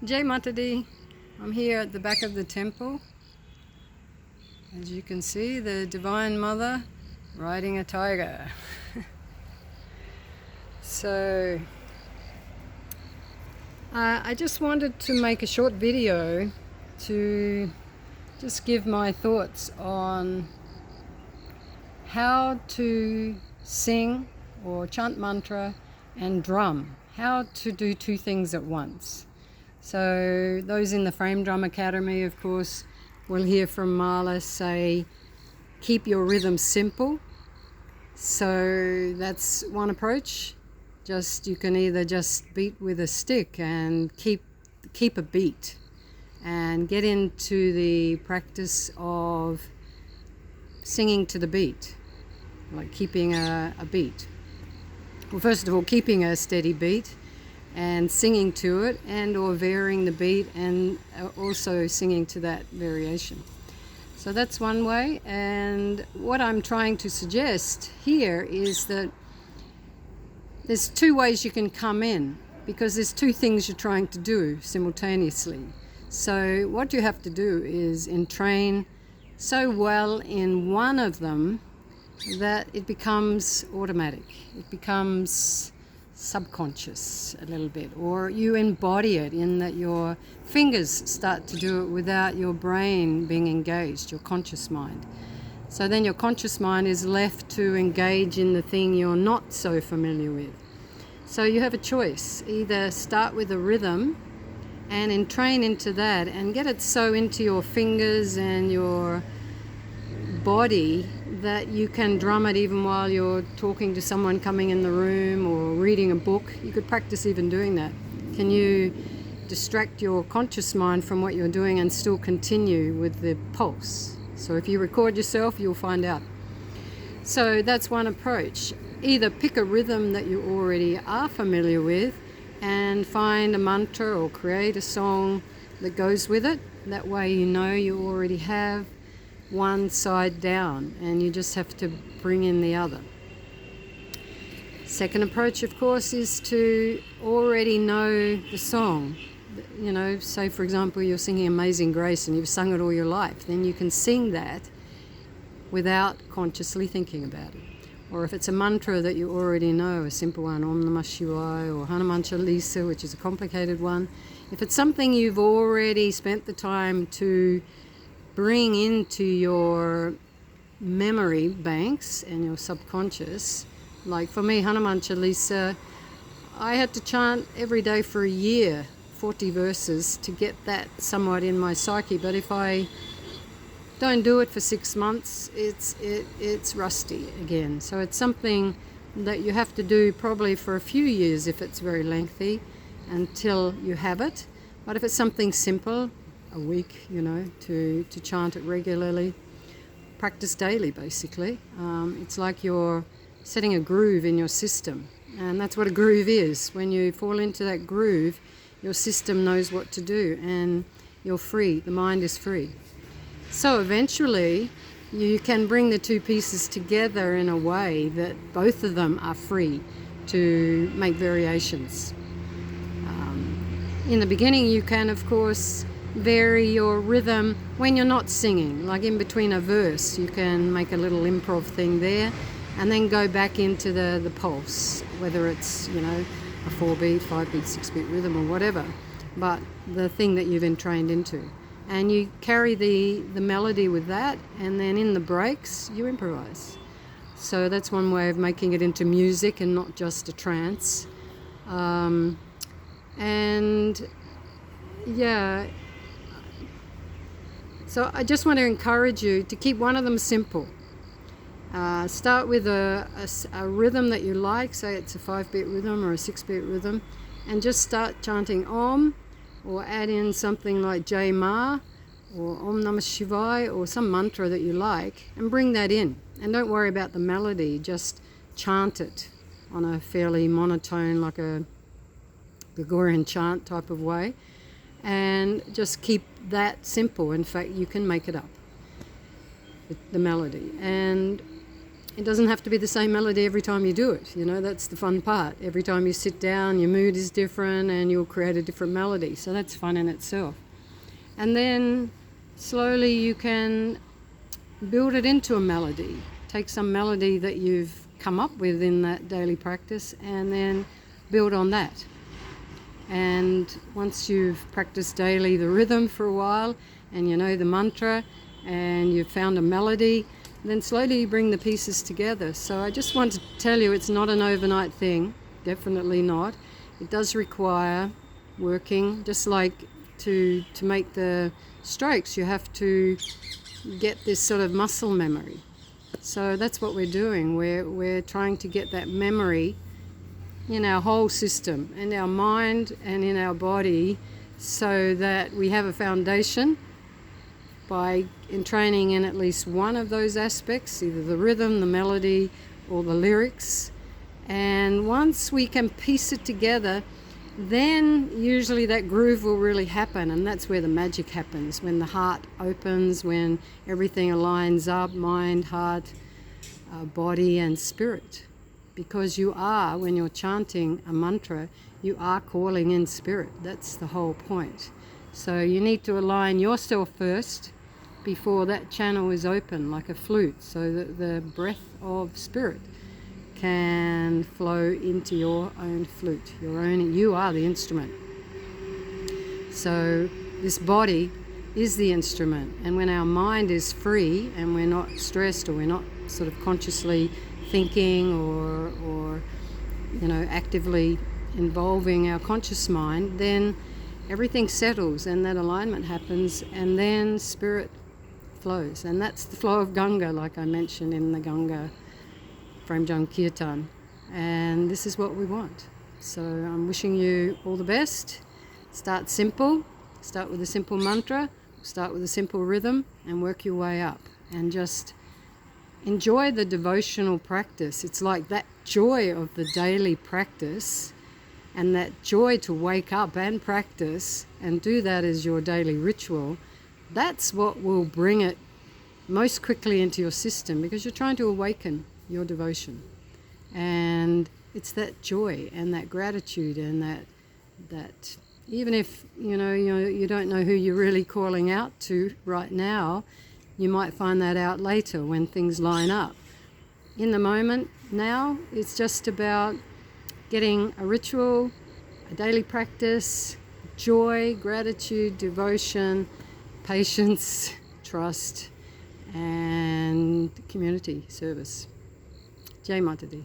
Jai Matadi. I'm here at the back of the temple. As you can see, the Divine Mother riding a tiger. So I just wanted to make a short video to just give my thoughts on how to sing or chant mantra and drum, how to do two things at once. So those in the Frame Drum Academy, of course, will hear from Marla say, keep your rhythm simple. So that's one approach. You can either just beat with a stick and keep a beat and get into the practice of singing to the beat, like keeping a beat. Well, first of all, keeping a steady beat and singing to it, and or varying the beat and also singing to that variation. So that's one way, and what I'm trying to suggest here is that there's two ways you can come in, because there's two things you're trying to do simultaneously. So what you have to do is entrain so well in one of them that it becomes automatic. It becomes subconscious a little bit, or you embody it in that your fingers start to do it without your brain being engaged, your conscious mind. So then your conscious mind is left to engage in the thing you're not so familiar with. So you have a choice. Either start with a rhythm and entrain into that and get it so into your fingers and your body that you can drum it even while you're talking to someone coming in the room or reading a book. You could practice even doing that. Can you distract your conscious mind from what you're doing and still continue with the pulse? So if you record yourself, you'll find out. So that's one approach. Either pick a rhythm that you already are familiar with and find a mantra or create a song that goes with it. That way you know you already have one side down and you just have to bring in the other. Second approach, of course, is to already know the song. You know, say for example you're singing Amazing Grace and you've sung it all your life, then you can sing that without consciously thinking about it. Or if it's a mantra that you already know, a simple one, Om Namah Shivaya or Hanuman Chalisa, which is a complicated one, if it's something you've already spent the time to bring into your memory banks and your subconscious, like for me, Hanuman Chalisa, I had to chant every day for a year, 40 verses, to get that somewhat in my psyche. But if I don't do it for 6 months, it's rusty again. So it's something that you have to do probably for a few years if it's very lengthy until you have it. But if it's something simple, a week, to chant it regularly, practice daily basically. It's like you're setting a groove in your system, and that's what a groove is. When you fall into that groove, your system knows what to do and you're free, the mind is free. So eventually you can bring the two pieces together in a way that both of them are free to make variations. In the beginning you can, of course, vary your rhythm when you're not singing, like in between a verse you can make a little improv thing there and then go back into the pulse, whether it's a 4-beat, 5-beat, 6-beat rhythm or whatever, but the thing that you've entrained into, and you carry the melody with that, and then in the breaks you improvise. So that's one way of making it into music and not just a trance. So I just want to encourage you to keep one of them simple. Start with a rhythm that you like, say it's a 5-beat rhythm or a 6-beat rhythm, and just start chanting Om, or add in something like Jai Ma or Om Namah Shivaya or some mantra that you like, and bring that in. And don't worry about the melody, just chant it on a fairly monotone, like a Gregorian chant type of way, and just keep that simple. In fact, you can make it up, the melody. And it doesn't have to be the same melody every time you do it. You know, that's the fun part. Every time you sit down, your mood is different and you'll create a different melody. So that's fun in itself. And then slowly you can build it into a melody. Take some melody that you've come up with in that daily practice and then build on that. And once you've practiced daily the rhythm for a while and you know the mantra and you've found a melody, then slowly you bring the pieces together. So I just want to tell you, it's not an overnight thing, definitely not. It does require working, just like to make the strokes, you have to get this sort of muscle memory. So that's what we're doing. We're trying to get that memory in our whole system, in our mind and in our body, so that we have a foundation by training in at least one of those aspects, either the rhythm, the melody, or the lyrics. And once we can piece it together, then usually that groove will really happen, and that's where the magic happens, when the heart opens, when everything aligns up, mind, heart, body and spirit. Because you are, when you're chanting a mantra, you are calling in spirit. That's the whole point. So you need to align yourself first before that channel is open, like a flute, so that the breath of spirit can flow into your own flute. You are the instrument. So this body is the instrument, and when our mind is free and we're not stressed, or we're not sort of consciously thinking or actively involving our conscious mind, then everything settles and that alignment happens, and then spirit flows. And that's the flow of Ganga, like I mentioned in the Ganga Frame Drum Kirtan. And this is what we want. So I'm wishing you all the best. Start simple. Start with a simple mantra. Start with a simple rhythm and work your way up. And just enjoy the devotional practice. It's like that joy of the daily practice, and that joy to wake up and practice and do that as your daily ritual. That's what will bring it most quickly into your system, because you're trying to awaken your devotion. And it's that joy and that gratitude, and that even if you don't know who you're really calling out to right now, you might find that out later when things line up. In the moment now, it's just about getting a ritual, a daily practice, joy, gratitude, devotion, patience, trust, and community service. Jai Mata Di.